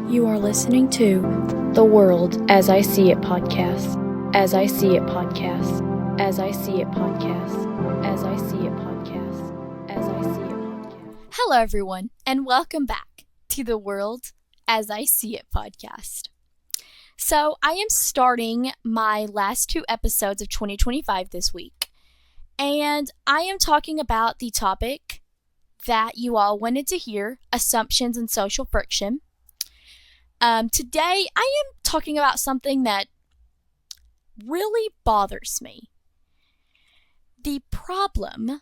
You are listening to The World As I See It podcast. As I See It podcast. As I See It podcast. As I See It podcast. As I See It podcast. Hello, everyone, and welcome back to The World As I See It podcast. So, I am starting my last two episodes of 2025 this week, and I am talking about the topic that you all wanted to hear, assumptions and social friction. Today, I am talking about something that really bothers me. The problem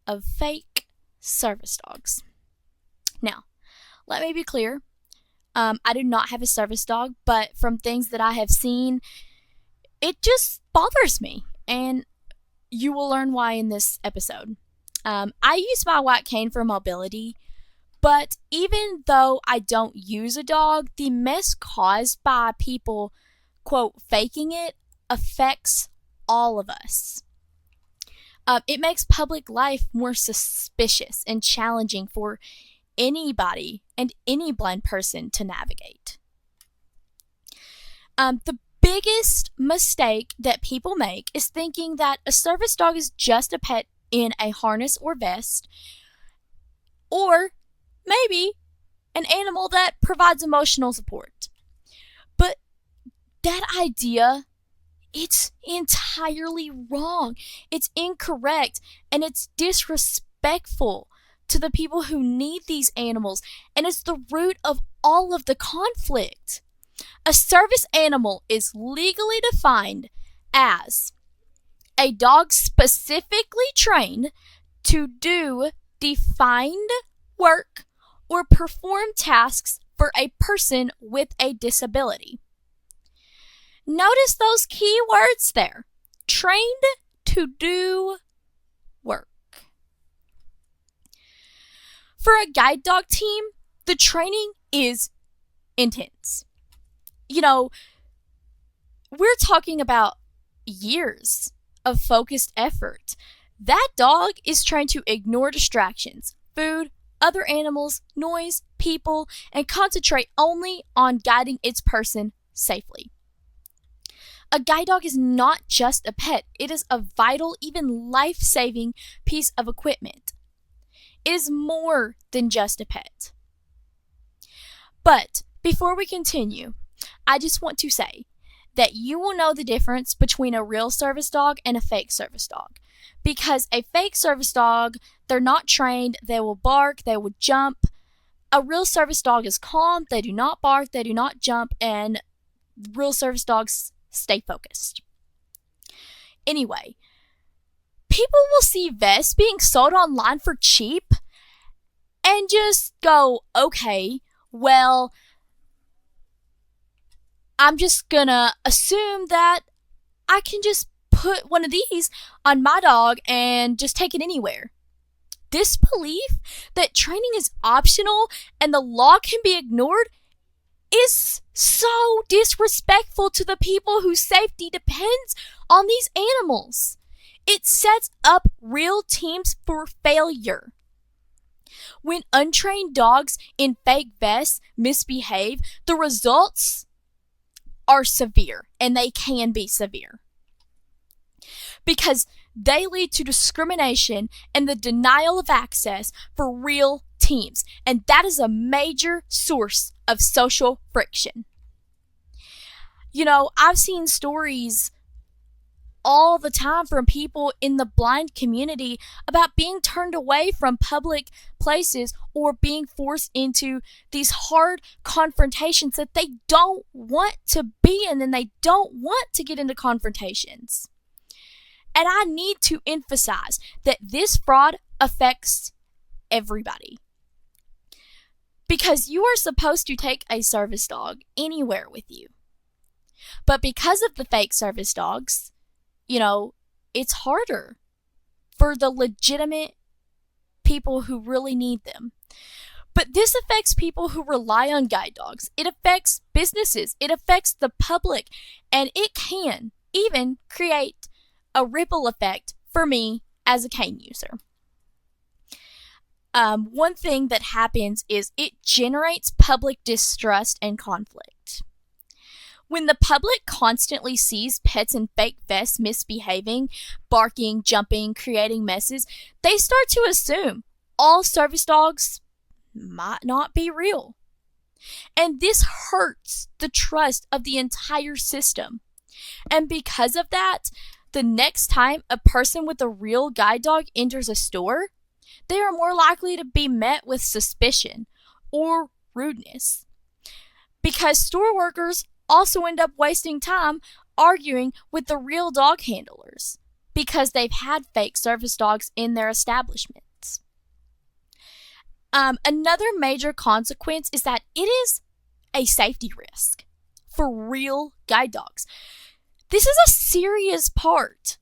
of fake service dogs. Now, let me be clear. I do not have a service dog, but from things that I have seen, it just bothers me. And you will learn why in this episode. I use my white cane for mobility, but even though I don't use a dog, the mess caused by people, quote, faking it affects all of us. It makes public life more suspicious and challenging for anybody and any blind person to navigate. The biggest mistake that people make is thinking that a service dog is just a pet in a harness or vest, or maybe an animal that provides emotional support. But that idea, it's entirely wrong. It's incorrect, and it's disrespectful to the people who need these animals, and it's the root of all of the conflict. A service animal is legally defined as a dog specifically trained to do defined work or perform tasks for a person with a disability. Notice those key words there. Trained to do work. For a guide dog team, the training is intense. You know, we're talking about years of focused effort. That dog is trained to ignore distractions, food, other animals, noise, people, and concentrate only on guiding its person safely. A guide dog is not just a pet. It is a vital, even life-saving piece of equipment. It is more than just a pet. But before we continue, I just want to say that you will know the difference between a real service dog and a fake service dog. Because a fake service dog, they're not trained, they will bark, they will jump. A real service dog is calm, they do not bark, they do not jump, and real service dogs stay focused. Anyway, people will see vests being sold online for cheap and just go, okay, well, I'm just gonna assume that I can just put one of these on my dog and just take it anywhere. This belief that training is optional and the law can be ignored is so disrespectful to the people whose safety depends on these animals. It sets up real teams for failure. When untrained dogs in fake vests misbehave, the results are severe, and they can be severe. Because they lead to discrimination and the denial of access for real teams, and that is a major source of social friction. You know, I've seen stories all the time from people in the blind community about being turned away from public places or being forced into these hard confrontations that they don't want to be in, and they don't want to get into confrontations. And I need to emphasize that this fraud affects everybody. Because you are supposed to take a service dog anywhere with you. But because of the fake service dogs, you know, it's harder for the legitimate people who really need them. But this affects people who rely on guide dogs. It affects businesses. It affects the public. And it can even create a ripple effect for me as a cane user. one thing that happens is it generates public distrust and conflict. When the public constantly sees pets in fake vests misbehaving, barking, jumping, creating messes, they start to assume all service dogs might not be real. And this hurts the trust of the entire system. And because of that, the next time a person with a real guide dog enters a store, they are more likely to be met with suspicion or rudeness. Because store workers also end up wasting time arguing with the real dog handlers because they've had fake service dogs in their establishments. Another major consequence is that it is a safety risk for real guide dogs. This is a serious part.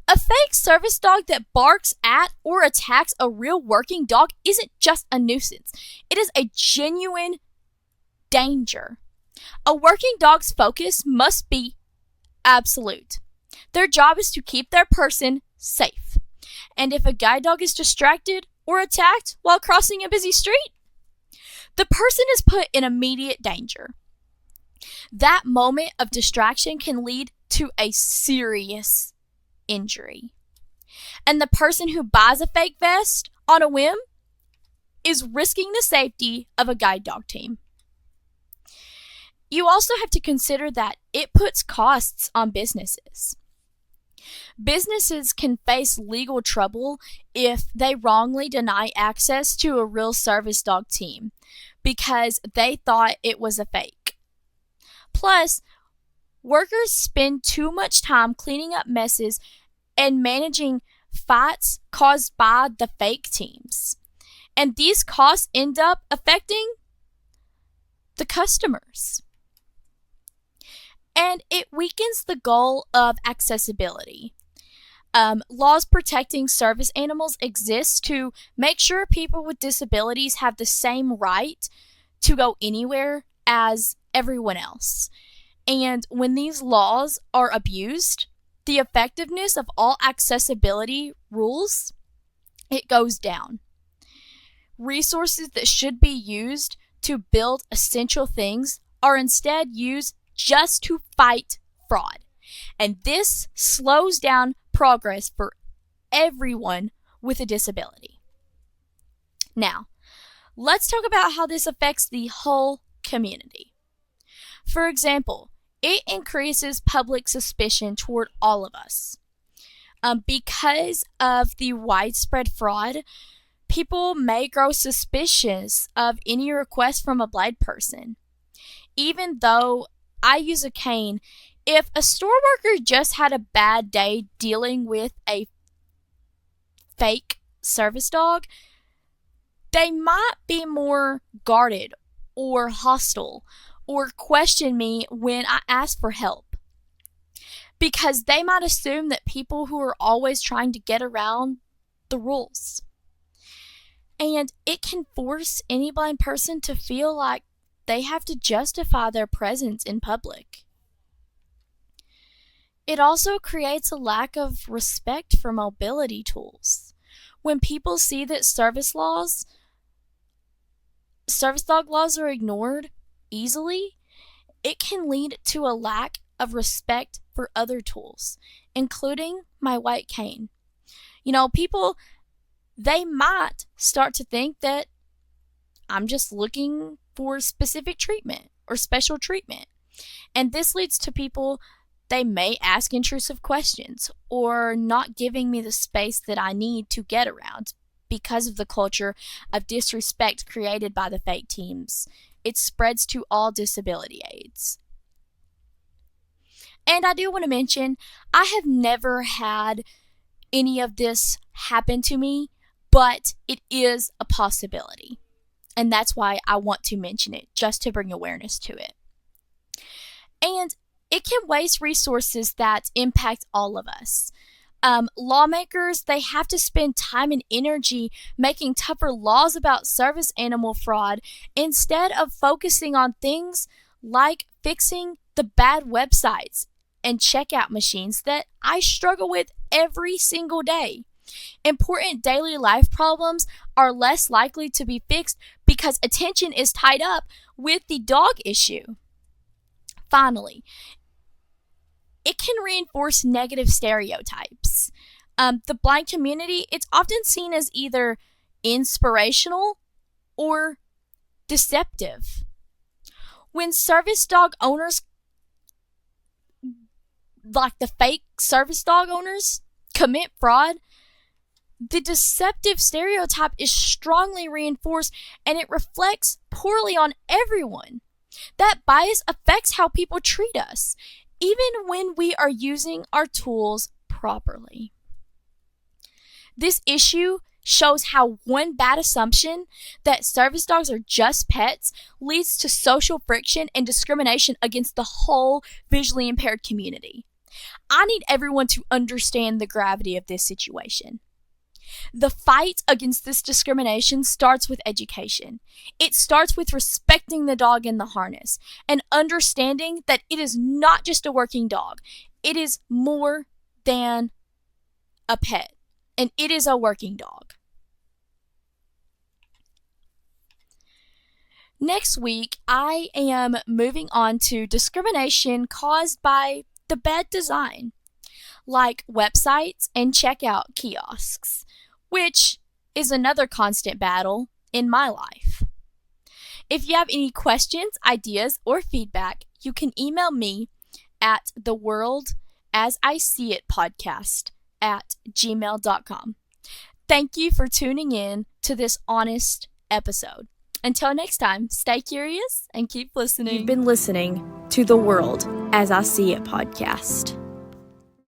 A fake service dog that barks at or attacks a real working dog isn't just a nuisance. It is a genuine danger. A working dog's focus must be absolute. Their job is to keep their person safe. And if a guide dog is distracted or attacked while crossing a busy street, the person is put in immediate danger. That moment of distraction can lead to a serious injury. And the person who buys a fake vest on a whim is risking the safety of a guide dog team. You also have to consider that it puts costs on businesses. Businesses can face legal trouble if they wrongly deny access to a real service dog team because they thought it was a fake. Plus, workers spend too much time cleaning up messes and managing fights caused by the fake teams. And these costs end up affecting the customers. And it weakens the goal of accessibility. Laws protecting service animals exist to make sure people with disabilities have the same right to go anywhere as everyone else. And when these laws are abused, the effectiveness of all accessibility rules, it goes down. Resources that should be used to build essential things are instead used just to fight fraud. And this slows down progress for everyone with a disability. Now, let's talk about how this affects the whole community. For example, it increases public suspicion toward all of us. Because of the widespread fraud, people may grow suspicious of any request from a blind person. Even though I use a cane, if a store worker just had a bad day dealing with a fake service dog, they might be more guarded or hostile or question me when I ask for help, because they might assume that people who are always trying to get around the rules. And it can force any blind person to feel like they have to justify their presence in public. It also creates a lack of respect for mobility tools. When people see that service dog laws are ignored easily, it can lead to a lack of respect for other tools, including my white cane. People, they might start to think that I'm just looking for specific treatment or special treatment. And this leads to people, they may ask intrusive questions or not giving me the space that I need to get around because of the culture of disrespect created by the fake teams. It spreads to all disability aids. And I do want to mention, I have never had any of this happen to me, but it is a possibility. And that's why I want to mention it, just to bring awareness to it. And it can waste resources that impact all of us. Lawmakers, they have to spend time and energy making tougher laws about service animal fraud instead of focusing on things like fixing the bad websites and checkout machines that I struggle with every single day. Important daily life problems are less likely to be fixed because attention is tied up with the dog issue. Finally, it can reinforce negative stereotypes. The blind community, it's often seen as either inspirational or deceptive. When service dog owners, like the fake service dog owners, commit fraud, the deceptive stereotype is strongly reinforced and it reflects poorly on everyone. That bias affects how people treat us, even when we are using our tools properly. This issue shows how one bad assumption that service dogs are just pets leads to social friction and discrimination against the whole visually impaired community. I need everyone to understand the gravity of this situation. The fight against this discrimination starts with education. It starts with respecting the dog in the harness and understanding that it is not just a working dog. It is more than a pet, and it is a working dog. Next week, I am moving on to discrimination caused by the bad design, like websites and checkout kiosks, which is another constant battle in my life. If you have any questions, ideas, or feedback, you can email me at theworldasIseeitpodcast@gmail.com. Thank you for tuning in to this honest episode. Until next time, stay curious and keep listening. You've been listening to The World as I See It podcast.